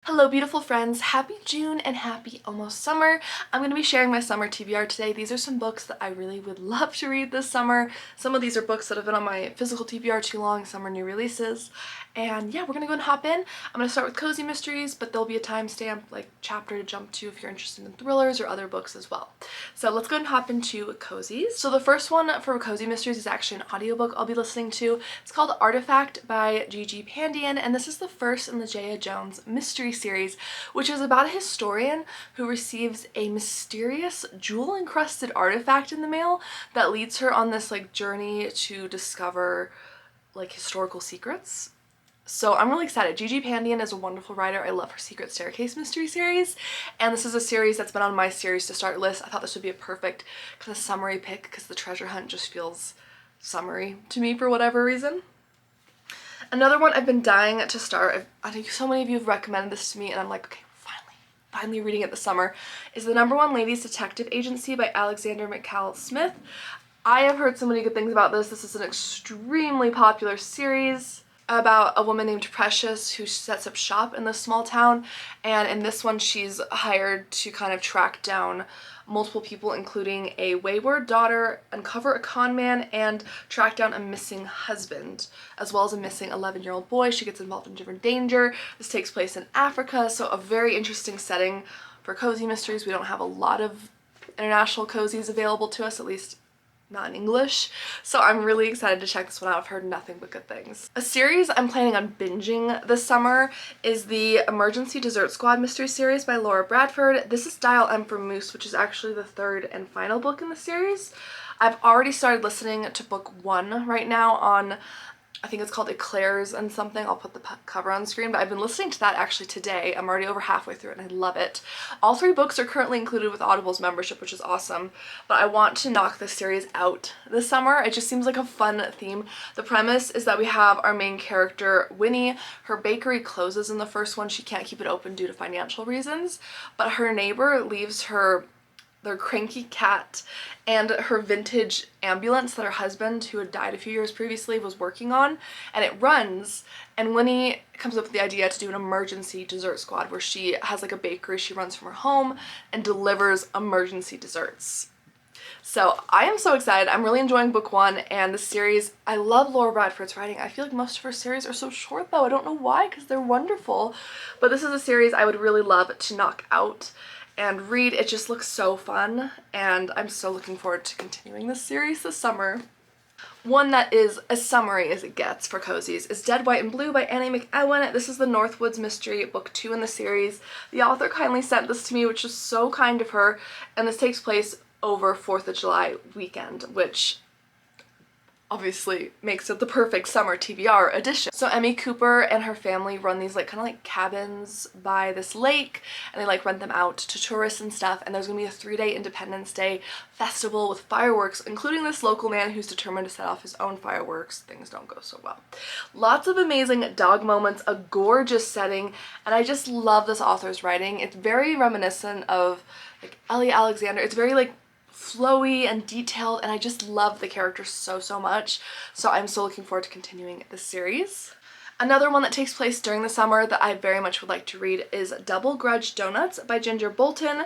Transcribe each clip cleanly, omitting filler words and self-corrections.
Hello beautiful friends, happy June and happy almost summer. I'm going to be sharing my summer TBR today. These are some books that I really would love to read this summer. Some of these are books that have been on my physical TBR too long, some are new releases. And yeah, we're going to go and hop in. I'm going to start with cozy mysteries, but there'll be a timestamp, like chapter to jump to if you're interested in thrillers or other books as well. So let's go and hop into Cozies. So the first one for cozy mysteries is actually an audiobook I'll be listening to. It's called Artifact by Gigi Pandian, and this is the first in the J.A. Jones mystery series, which is about a historian who receives a mysterious jewel-encrusted artifact in the mail that leads her on this journey to discover historical secrets. So I'm really excited. Gigi Pandian is a wonderful writer. I love her Secret Staircase mystery series, and this is a series that's been on my series to start list. I thought this would be a perfect kind of summery pick because the treasure hunt just feels summery to me for whatever reason. Another one I've been dying to start, I think so many of you have recommended this to me, and I'm like, okay, finally reading it this summer, is the #1 Ladies Detective Agency by Alexander McCall Smith. I have heard so many good things about this. This is an extremely popular series about a woman named Precious who sets up shop in this small town, and in this one she's hired to kind of track down multiple people, including a wayward daughter, uncover a con man, and track down a missing husband, as well as a missing 11-year-old boy. She gets involved in different danger. This takes place in Africa, so a very interesting setting for cozy mysteries. We don't have a lot of international cozies available to us, at least not in English, so I'm really excited to check this one out. I've heard nothing but good things. A series I'm planning on binging this summer is the Emergency Dessert Squad mystery series by Laura Bradford. This is Dial M for Moose, which is actually the third and final book in the series. I've already started listening to book 1 right now on, I think it's called Eclairs and something. I'll put the cover on the screen, but I've been listening to that actually today. I'm already over halfway through it and I love it. All 3 books are currently included with Audible's membership, which is awesome, but I want to knock this series out this summer. It just seems like a fun theme. The premise is that we have our main character, Winnie. Her bakery closes in the first one. She can't keep it open due to financial reasons, but her neighbor leaves her their cranky cat and her vintage ambulance that her husband, who had died a few years previously, was working on, and it runs, and Winnie comes up with the idea to do an emergency dessert squad where she has a bakery she runs from her home and delivers emergency desserts. So I am so excited. I'm really enjoying book 1 and the series. I love Laura Bradford's writing. I feel like most of her series are so short though. I don't know why, because they're wonderful, but this is a series I would really love to knock out and read. It just looks so fun, and I'm so looking forward to continuing this series this summer. One that is as summery as it gets for cozies is Dead, White, and Blue by Annie McEwen. This is the Northwoods mystery, book 2 in the series. The author kindly sent this to me, which is so kind of her, and this takes place over 4th of July weekend, which obviously makes it the perfect summer TBR edition. So Emmy Cooper and her family run these kind of cabins by this lake, and they rent them out to tourists and stuff, and there's gonna be a 3-day Independence Day festival with fireworks, including this local man who's determined to set off his own fireworks. Things don't go so well. Lots of amazing dog moments, a gorgeous setting, and I just love this author's writing. It's very reminiscent of Ellie Alexander. It's very flowy and detailed, and I just love the characters so much, so I'm so looking forward to continuing this series. Another one that takes place during the summer that I very much would like to read is Double Grudge Donuts by Ginger Bolton.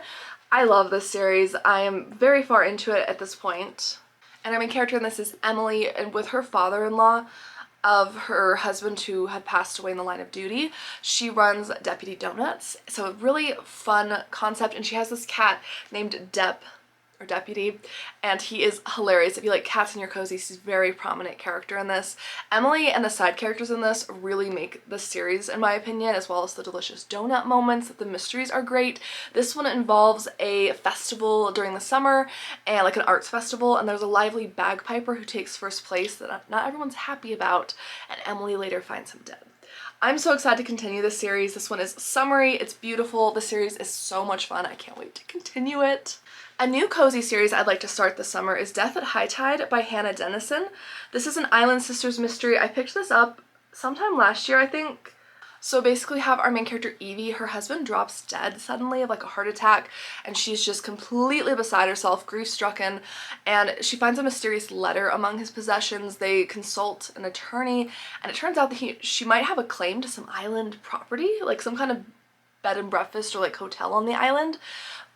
I love this series. I am very far into it at this point, and our main character in this is Emily, and with her father-in-law of her husband who had passed away in the line of duty, she runs Deputy Donuts. So a really fun concept, and she has this cat named Deputy, and he is hilarious. If you like cats in your cozies, he's a very prominent character in this. Emily and the side characters in this really make this series, in my opinion, as well as the delicious donut moments. The mysteries are great. This one involves a festival during the summer, and an arts festival, and there's a lively bagpiper who takes first place that not everyone's happy about, and Emily later finds him dead. I'm so excited to continue this series. This one is summery, it's beautiful, the series is so much fun. I can't wait to continue it. A new cozy series I'd like to start this summer is Death at High Tide by Hannah Dennison. This is an Island Sisters mystery. I picked this up sometime last year, I think. So basically have our main character Evie, her husband drops dead suddenly of a heart attack, and she's just completely beside herself, grief-stricken, and she finds a mysterious letter among his possessions. They consult an attorney, and it turns out that she might have a claim to some island property, some kind of bed and breakfast or like hotel on the island.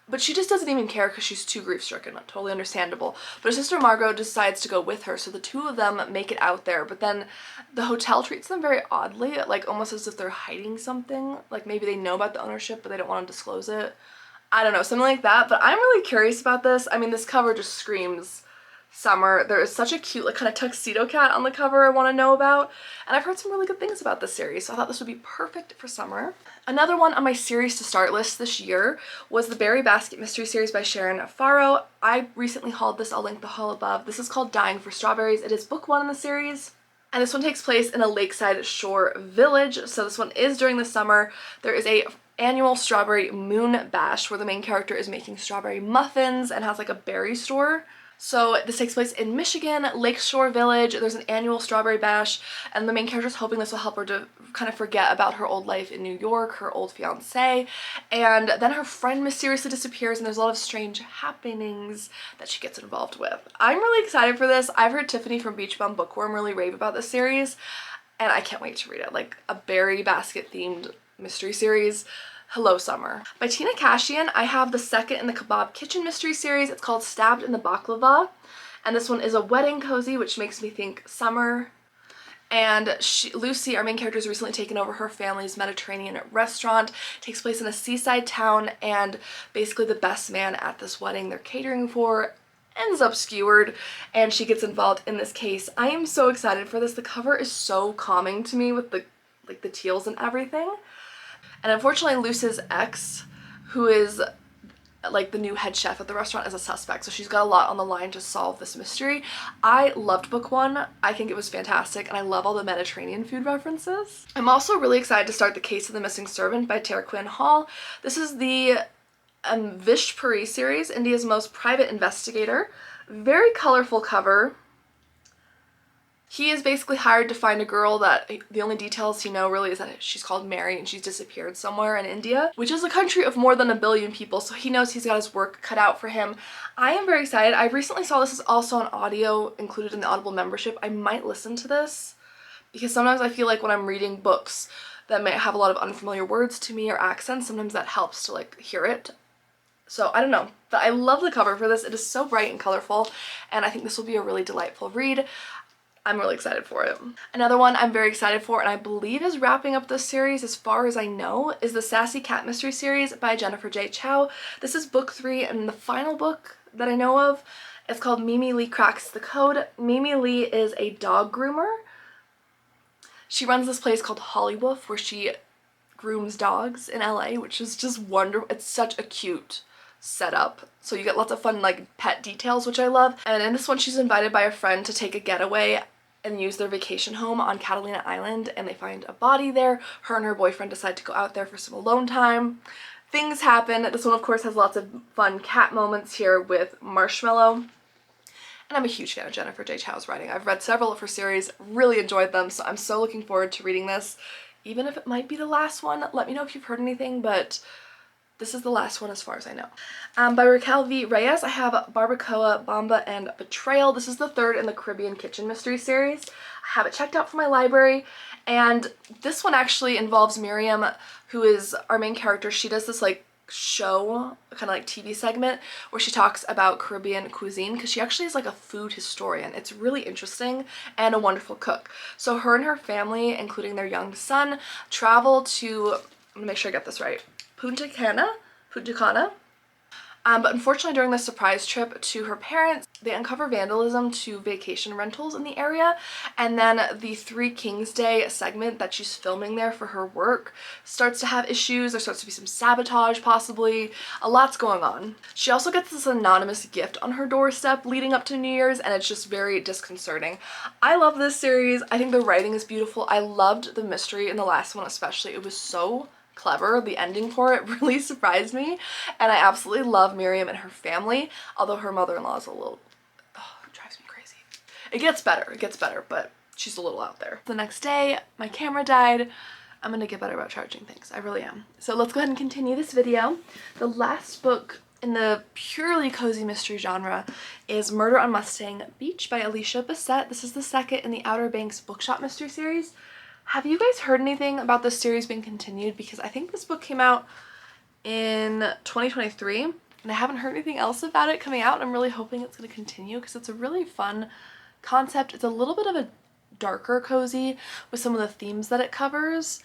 But she just doesn't even care because she's too grief-stricken. Totally understandable. But her sister Margot decides to go with her, so the two of them make it out there. But then the hotel treats them very oddly, like almost as if they're hiding something. Like maybe they know about the ownership, but they don't want to disclose it. I don't know, something like that. But I'm really curious about this. I mean, this cover just screams summer. There is such a cute like kind of tuxedo cat on the cover I want to know about, and I've heard some really good things about this series, so I thought this would be perfect for summer. Another one on my series to start list this year was the Berry Basket mystery series by Sharon Farrow. I recently hauled this, I'll link the haul above. This is called Dying for Strawberries. It is book 1 in the series, and this one takes place in a lakeside shore village, so this one is during the summer. There is a annual strawberry moon bash where the main character is making strawberry muffins and has like a berry store. So this takes place in Michigan, Lakeshore Village. There's an annual strawberry bash, and the main character is hoping this will help her to kind of forget about her old life in New York, her old fiance, and then her friend mysteriously disappears, and there's a lot of strange happenings that she gets involved with. I'm really excited for this. I've heard Tiffany from Beach Bum Bookworm really rave about this series, and I can't wait to read it. Like a berry basket themed mystery series. Hello Summer. By Tina Kashian, I have the second in the Kebab Kitchen mystery series. It's called Stabbed in the Baklava, and this one is a wedding cozy, which makes me think summer. And Lucy, our main character, has recently taken over her family's Mediterranean restaurant. It takes place in a seaside town, and basically the best man at this wedding they're catering for ends up skewered, and she gets involved in this case. I am so excited for this. The cover is so calming to me with the teals and everything. And unfortunately, Luce's ex, who is like the new head chef at the restaurant, is a suspect. So she's got a lot on the line to solve this mystery. I loved book 1. I think it was fantastic, and I love all the Mediterranean food references. I'm also really excited to start The Case of the Missing Servant by Tara Quinn Hall. This is the Vish Puri series, India's most private investigator. Very colorful cover. He is basically hired to find a girl that the only details he knows really is that she's called Mary and she's disappeared somewhere in India, which is a country of more than 1 billion people, so he knows he's got his work cut out for him. I am very excited. I recently saw this is also on audio included in the Audible membership. I might listen to this because sometimes I feel like when I'm reading books that may have a lot of unfamiliar words to me or accents, sometimes that helps to like hear it. So I don't know, but I love the cover for this. It is so bright and colorful, and I think this will be a really delightful read. I'm really excited for it. Another one I'm very excited for, and I believe is wrapping up this series as far as I know, is the Sassy Cat Mystery Series by Jennifer J. Chow. This is book 3 and the final book that I know of. It's called Mimi Lee Cracks the Code. Mimi Lee is a dog groomer. She runs this place called Hollywoof where she grooms dogs in LA, which is just wonderful. It's such a cute setup. So you get lots of fun like pet details, which I love. And in this one, she's invited by a friend to take a getaway and use their vacation home on Catalina Island, and they find a body there. Her and her boyfriend decide to go out there for some alone time. Things happen. This one, of course, has lots of fun cat moments here with Marshmallow. And I'm a huge fan of Jennifer J. Chow's writing. I've read several of her series, really enjoyed them, so I'm so looking forward to reading this. Even if it might be the last one, let me know if you've heard anything, but this is the last one as far as I know. By Raquel V. Reyes, I have Barbacoa, Bomba, and Betrayal. This is the 3rd in the Caribbean Kitchen Mystery Series. I have it checked out from my library, and this one actually involves Miriam, who is our main character. She does this like show, kind of like TV segment, where she talks about Caribbean cuisine because she actually is like a food historian. It's really interesting and a wonderful cook. So her and her family, including their young son, travel to, I'm gonna make sure I get this right, Punta Cana. But unfortunately during the surprise trip to her parents, they uncover vandalism to vacation rentals in the area, and then the Three Kings Day segment that she's filming there for her work starts to have issues. There starts to be some sabotage possibly. A lot's going on. She also gets this anonymous gift on her doorstep leading up to New Year's, and it's just very disconcerting. I love this series. I think the writing is beautiful. I loved the mystery in the last one especially. It was so clever. The ending for it really surprised me, and I absolutely love Miriam and her family, although her mother-in-law is a little, it drives me crazy. It gets better, but she's a little out there. The next day, my camera died. I'm gonna get better about charging things. I really am. So let's go ahead and continue this video. The last book in the purely cozy mystery genre is Murder on Mustang Beach by Alicia Bissett. This is the 2nd in the Outer Banks Bookshop Mystery Series. Have you guys heard anything about this series being continued? Because I think this book came out in 2023 and I haven't heard anything else about it coming out. I'm really hoping it's going to continue because it's a really fun concept. It's a little bit of a darker cozy with some of the themes that it covers,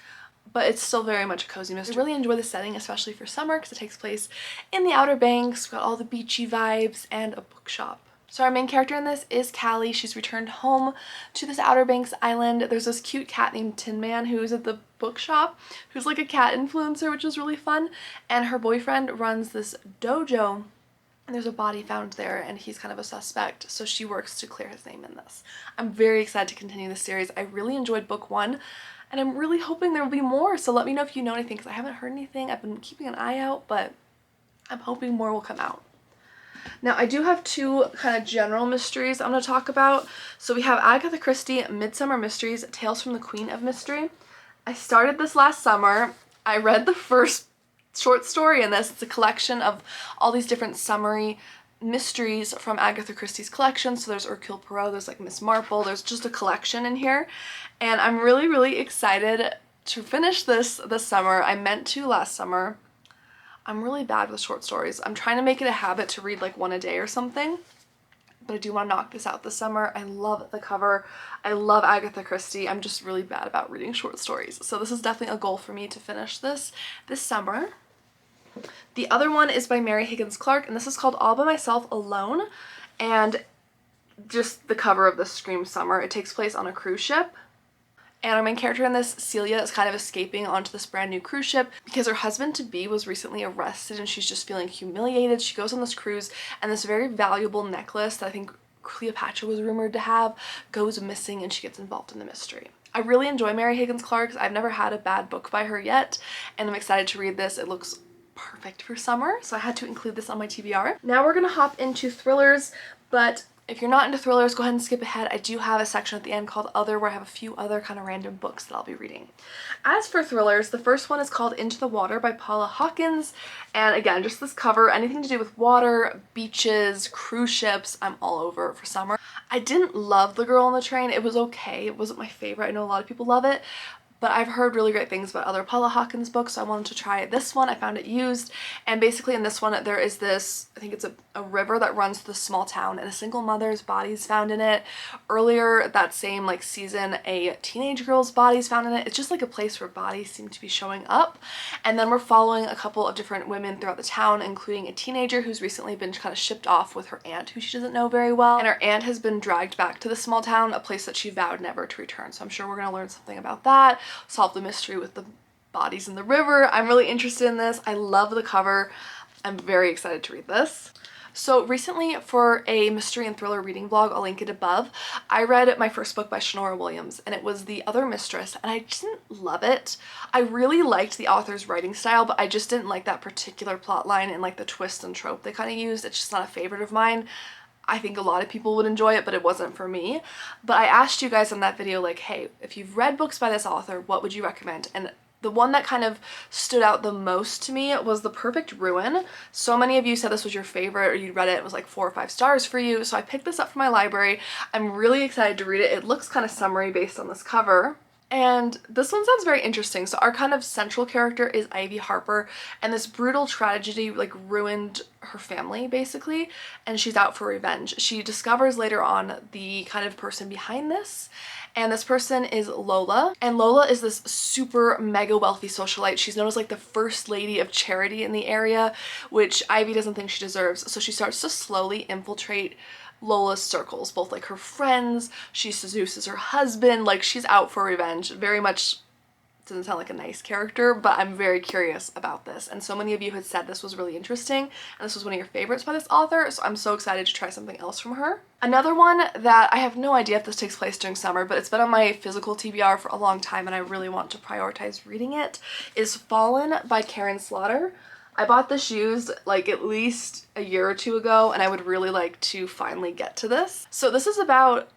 but it's still very much a cozy mystery. I really enjoy the setting, especially for summer, because it takes place in the Outer Banks. We've got all the beachy vibes and a bookshop. So our main character in this is Callie. She's returned home to this Outer Banks island. There's this cute cat named Tin Man who's at the bookshop, who's like a cat influencer, which is really fun. And her boyfriend runs this dojo, and there's a body found there, and he's kind of a suspect. So she works to clear his name in this. I'm very excited to continue this series. I really enjoyed book 1, and I'm really hoping there will be more. So let me know if you know anything, because I haven't heard anything. I've been keeping an eye out, but I'm hoping more will come out. Now, I do have 2 kind of general mysteries I'm going to talk about. So we have Agatha Christie Midsummer Mysteries, Tales from the Queen of Mystery. I started this last summer. I read the first short story in this. It's a collection of all these different summary mysteries from Agatha Christie's collection. So there's Hercule Poirot, there's like Miss Marple, there's just a collection in here. And I'm really excited to finish this summer. I meant to last summer. I'm really bad with short stories. I'm trying to make it a habit to read like 1 a day or something, but I do want to knock this out this summer. I love the cover. I love Agatha Christie. I'm just really bad about reading short stories. So this is definitely a goal for me to finish this summer. The other one is by Mary Higgins Clark, and this is called All by Myself Alone. And just the cover of this screams summer. It takes place on a cruise ship. And our main character in this, Celia, is kind of escaping onto this brand new cruise ship because her husband-to-be was recently arrested and she's just feeling humiliated. She goes on this cruise and this very valuable necklace that I think Cleopatra was rumored to have goes missing, and she gets involved in the mystery. I really enjoy Mary Higgins Clark. I've never had a bad book by her yet, and I'm excited to read this. It looks perfect for summer, so I had to include this on my TBR. Now we're gonna hop into thrillers, but if you're not into thrillers, go ahead and skip ahead. I do have a section at the end called Other, where I have a few other kind of random books that I'll be reading. As for thrillers, the first one is called Into the Water by Paula Hawkins. And again, just this cover, anything to do with water, beaches, cruise ships, I'm all over for summer. I didn't love The Girl on the Train. It was okay. It wasn't my favorite. I know a lot of people love it, but I've heard really great things about other Paula Hawkins books, so I wanted to try this one. I found it used, and basically in this one there is this, I think it's a river that runs through this small town, and a single mother's body is found in it. Earlier that same like season, a teenage girl's body is found in it. It's just like a place where bodies seem to be showing up, and then we're following a couple of different women throughout the town, including a teenager who's recently been kind of shipped off with her aunt, who she doesn't know very well, and her aunt has been dragged back to the small town, a place that she vowed never to return. So I'm sure we're gonna learn something about that, solve the mystery with the bodies in the river. I'm really interested in this. I love the cover. I'm very excited to read this. So recently, for a mystery and thriller reading blog, I'll link it above, I read my first book by Shanora Williams, and it was The Other Mistress, and I didn't love it. I really liked the author's writing style, but I just didn't like that particular plot line and like the twist and trope they kind of used. It's just not a favorite of mine. I think a lot of people would enjoy it, but it wasn't for me. But I asked you guys in that video, like, hey, if you've read books by this author, what would you recommend? And the one that kind of stood out the most to me was The Perfect Ruin. So many of you said this was your favorite, or you read it, it was like 4 or 5 stars for you. So I picked this up from my library. I'm really excited to read it. It looks kind of summery based on this cover. And this one sounds very interesting. So our kind of central character is Ivy Harper, and this brutal tragedy like ruined her family basically, and she's out for revenge. She discovers later on the kind of person behind this, and this person is Lola, and Lola is this super mega wealthy socialite. She's known as like the first lady of charity in the area, which Ivy doesn't think she deserves. So she starts to slowly infiltrate Lola's circles, both like her friends, she seduces her husband, like she's out for revenge. Very much doesn't sound like a nice character, but I'm very curious about this. And so many of you had said this was really interesting, and this was one of your favorites by this author, so I'm so excited to try something else from her. Another one that I have no idea if this takes place during summer, but it's been on my physical TBR for a long time and I really want to prioritize reading it, is Fallen by Karen Slaughter. I bought this used like at least a year or 2 ago, and I would really like to finally get to this. So this is about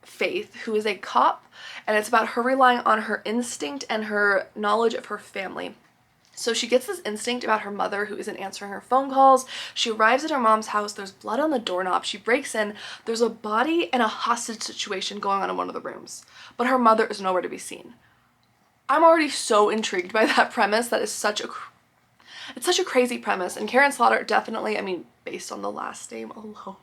Faith, who is a cop, and it's about her relying on her instinct and her knowledge of her family. So she gets this instinct about her mother who isn't answering her phone calls. She arrives at her mom's house, there's blood on the doorknob, she breaks in, there's a body and a hostage situation going on in one of the rooms, but her mother is nowhere to be seen. I'm already so intrigued by that premise. That is it's such a crazy premise, and Karen Slaughter definitely, I mean, based on the last name alone,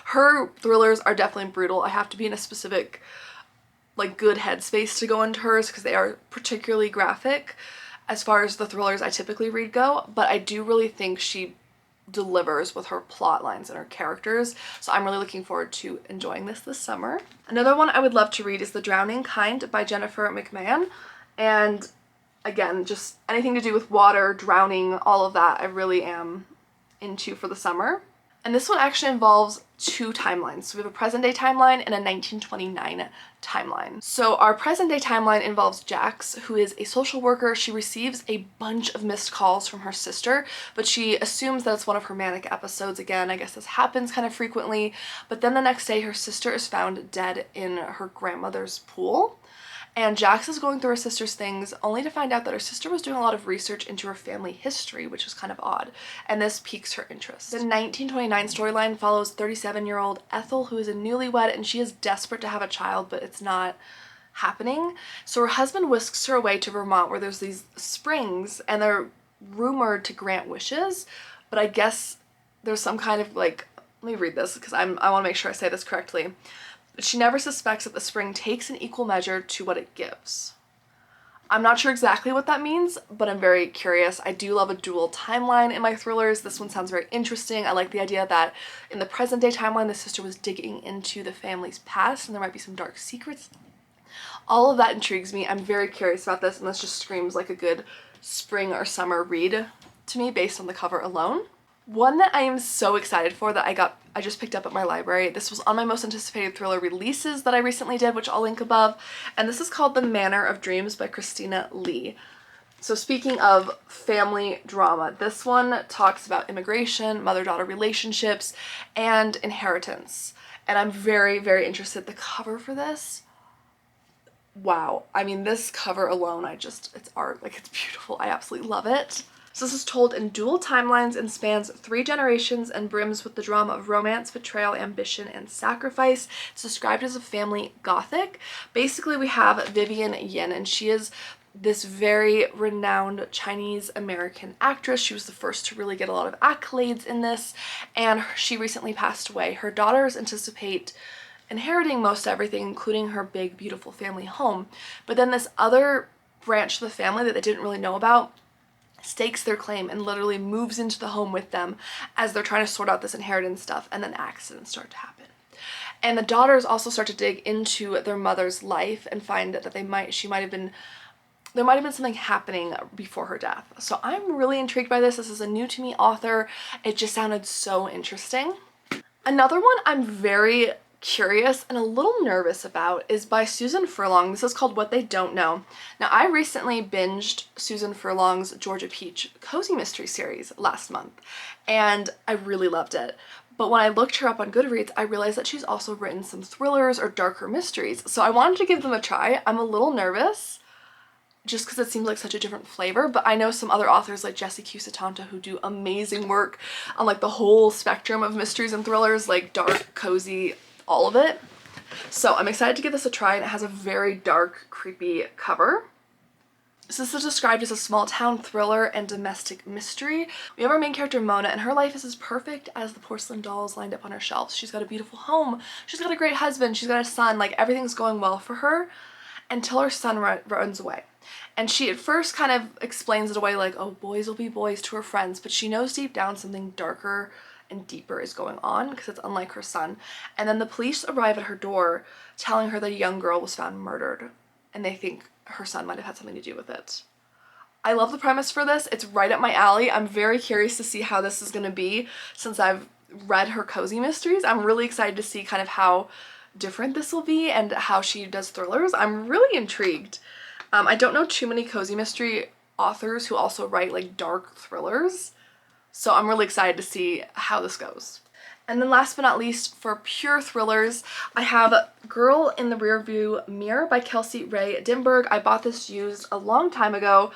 her thrillers are definitely brutal. I have to be in a specific, like, good headspace to go into hers because they are particularly graphic as far as the thrillers I typically read go, but I do really think she delivers with her plot lines and her characters, so I'm really looking forward to enjoying this summer. Another one I would love to read is The Drowning Kind by Jennifer McMahon, and again, just anything to do with water, drowning, all of that I really am into for the summer. And this one actually involves two timelines. So we have a present day timeline and a 1929 timeline. So our present day timeline involves Jax, who is a social worker. She receives a bunch of missed calls from her sister, but she assumes that it's one of her manic episodes again. I guess this happens kind of frequently. But then the next day, her sister is found dead in her grandmother's pool. And Jax is going through her sister's things only to find out that her sister was doing a lot of research into her family history, which is kind of odd, and this piques her interest. The 1929 storyline follows 37-year-old Ethel, who is a newlywed, and she is desperate to have a child, but it's not happening. So her husband whisks her away to Vermont, where there's these springs, and they're rumored to grant wishes, but I guess there's some kind of, like, let me read this because I want to make sure I say this correctly. She never suspects that the spring takes an equal measure to what it gives. I'm not sure exactly what that means, but I'm very curious. I do love a dual timeline in my thrillers. This one sounds very interesting. I like the idea that in the present day timeline, the sister was digging into the family's past and there might be some dark secrets. All of that intrigues me. I'm very curious about this, and this just screams like a good spring or summer read to me based on the cover alone. One that I am so excited for that I just picked up at my library. This was on my most anticipated thriller releases that I recently did, which I'll link above. And this is called The Manor of Dreams by Christina Lee. So speaking of family drama, this one talks about immigration, mother-daughter relationships, and inheritance. And I'm very, very interested. The cover for this, wow. I mean, this cover alone, it's art. Like, it's beautiful. I absolutely love it. So this is told in dual timelines and spans 3 generations and brims with the drama of romance, betrayal, ambition, and sacrifice. It's described as a family gothic. Basically, we have Vivian Yin, and she is this very renowned Chinese American actress. She was the first to really get a lot of accolades in this, and she recently passed away. Her daughters anticipate inheriting most everything, including her big, beautiful family home. But then this other branch of the family that they didn't really know about stakes their claim and literally moves into the home with them as they're trying to sort out this inheritance stuff, and then accidents start to happen. And the daughters also start to dig into their mother's life and find that there might have been something happening before her death. So I'm really intrigued by this. This is a new to me author. It just sounded so interesting. Another one I'm very curious and a little nervous about is by Susan Furlong. This is called What They Don't Know. Now, I recently binged Susan Furlong's Georgia Peach cozy mystery series last month, and I really loved it. But when I looked her up on Goodreads, I realized that she's also written some thrillers or darker mysteries, so I wanted to give them a try. I'm a little nervous just because it seems like such a different flavor, but I know some other authors like Jessie Q. Satanta who do amazing work on like the whole spectrum of mysteries and thrillers, like dark, cozy, all of it. So I'm excited to give this a try, and it has a very dark, creepy cover. So this is described as a small town thriller and domestic mystery. We have our main character Mona, and her life is as perfect as the porcelain dolls lined up on her shelves. She's got a beautiful home, she's got a great husband, she's got a son, like everything's going well for her until her son runs away. And she at first kind of explains it away like, oh, boys will be boys to her friends, but she knows deep down something darker and deeper is going on because it's unlike her son. And then the police arrive at her door telling her that a young girl was found murdered, and they think her son might have had something to do with it. I love the premise for this. It's right up my alley. I'm very curious to see how this is going to be since I've read her cozy mysteries. I'm really excited to see kind of how different this will be and how she does thrillers. I'm really intrigued. I don't know too many cozy mystery authors who also write like dark thrillers, so I'm really excited to see how this goes. And then last but not least, for pure thrillers, I have Girl in the Rearview Mirror by Kelsey Ray Dimberg. I bought this used a long time ago,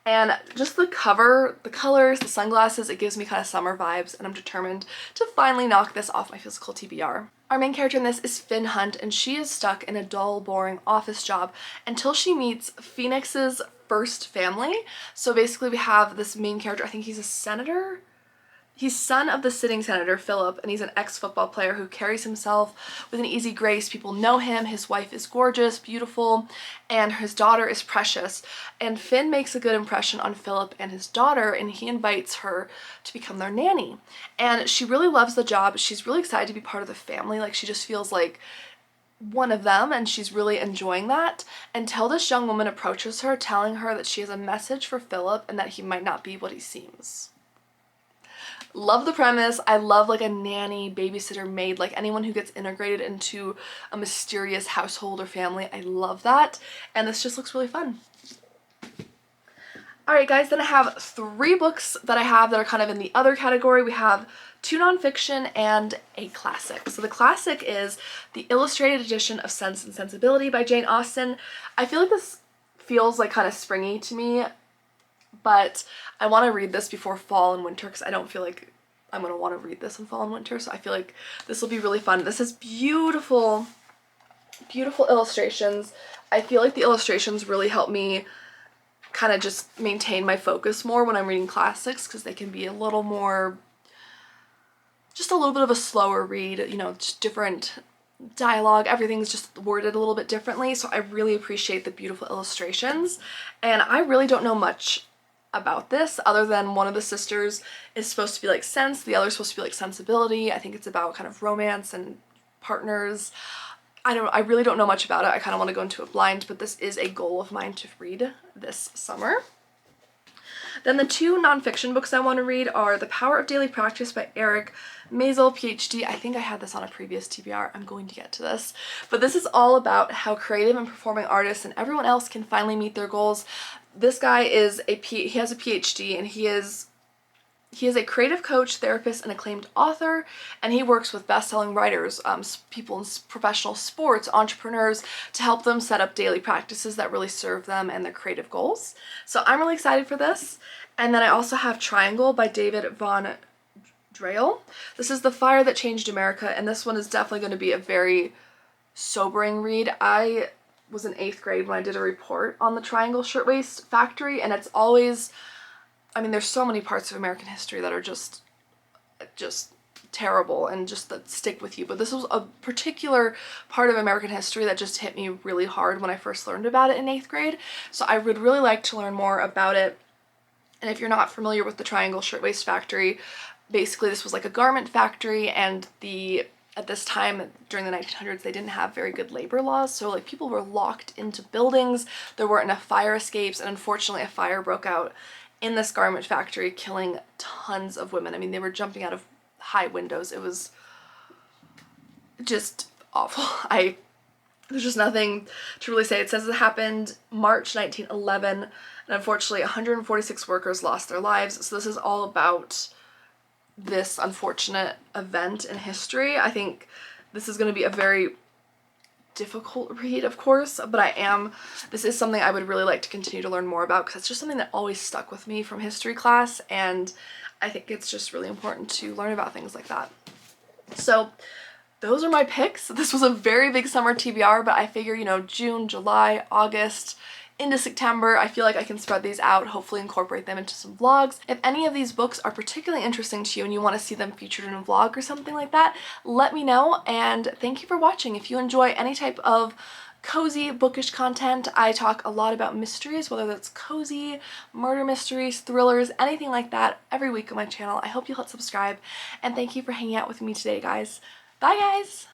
and just the cover, the colors, the sunglasses, it gives me kind of summer vibes, and I'm determined to finally knock this off my physical TBR. Our main character in this is Finn Hunt, and she is stuck in a dull, boring office job until she meets Phoenix's first family. So basically we have this main character, I think he's a senator. He's son of the sitting senator, Philip, and he's an ex-football player who carries himself with an easy grace. People know him, his wife is gorgeous, beautiful, and his daughter is precious. And Finn makes a good impression on Philip and his daughter, and he invites her to become their nanny. And she really loves the job. She's really excited to be part of the family. Like, she just feels like one of them, and she's really enjoying that, until this young woman approaches her, telling her that she has a message for Philip and that he might not be what he seems. Love the premise. I love like a nanny, babysitter, maid, like anyone who gets integrated into a mysterious household or family. I love that, and this just looks really fun. Alright guys, then I have 3 books that I have that are kind of in the other category. We have 2 nonfiction and a classic. So the classic is the illustrated edition of Sense and Sensibility by Jane Austen. I feel like this feels like kind of springy to me, but I want to read this before fall and winter because I don't feel like I'm going to want to read this in fall and winter, so I feel like this will be really fun. This is beautiful, beautiful illustrations. I feel like the illustrations really help me kind of just maintain my focus more when I'm reading classics because they can be a little more, just a little bit of a slower read, you know, just different dialogue, everything's just worded a little bit differently, so I really appreciate the beautiful illustrations. And I really don't know much about this other than one of the sisters is supposed to be like sense, the other is supposed to be like sensibility. I think it's about kind of romance and partners. I really don't know much about it. I kind of want to go into it blind, but this is a goal of mine to read this summer. Then the 2 nonfiction books I want to read are The Power of Daily Practice by Eric Maisel, PhD. I think I had this on a previous TBR. I'm going to get to this. But this is all about how creative and performing artists and everyone else can finally meet their goals. This guy is he has a PhD, and he is a creative coach, therapist, and acclaimed author, and he works with best-selling writers, people in professional sports, entrepreneurs, to help them set up daily practices that really serve them and their creative goals. So I'm really excited for this. And then I also have Triangle by David Von Dreil. This is The Fire That Changed America, and this one is definitely going to be a very sobering read. I was in 8th grade when I did a report on the Triangle Shirtwaist Factory, and it's always, I mean, there's so many parts of American history that are just terrible and just that stick with you, but this was a particular part of American history that just hit me really hard when I first learned about it in 8th grade, so I would really like to learn more about it. And if you're not familiar with the Triangle Shirtwaist Factory, basically this was like a garment factory, and at this time during the 1900s they didn't have very good labor laws, so like people were locked into buildings, there weren't enough fire escapes, and unfortunately a fire broke out in this garment factory, killing tons of women. I mean, they were jumping out of high windows. It was just awful. There's just nothing to really say. It says it happened March 1911, and unfortunately 146 workers lost their lives. So this is all about this unfortunate event in history. I think this is going to be a very difficult read, of course, but this is something I would really like to continue to learn more about because it's just something that always stuck with me from history class, and I think it's just really important to learn about things like that. So those are my picks. This was a very big summer TBR, but I figure, you know, June, July, August, into September, I feel like I can spread these out, hopefully incorporate them into some vlogs. If any of these books are particularly interesting to you and you want to see them featured in a vlog or something like that, let me know, and thank you for watching. If you enjoy any type of cozy bookish content, I talk a lot about mysteries, whether that's cozy, murder mysteries, thrillers, anything like that, every week on my channel. I hope you'll hit subscribe, and thank you for hanging out with me today, guys. Bye, guys!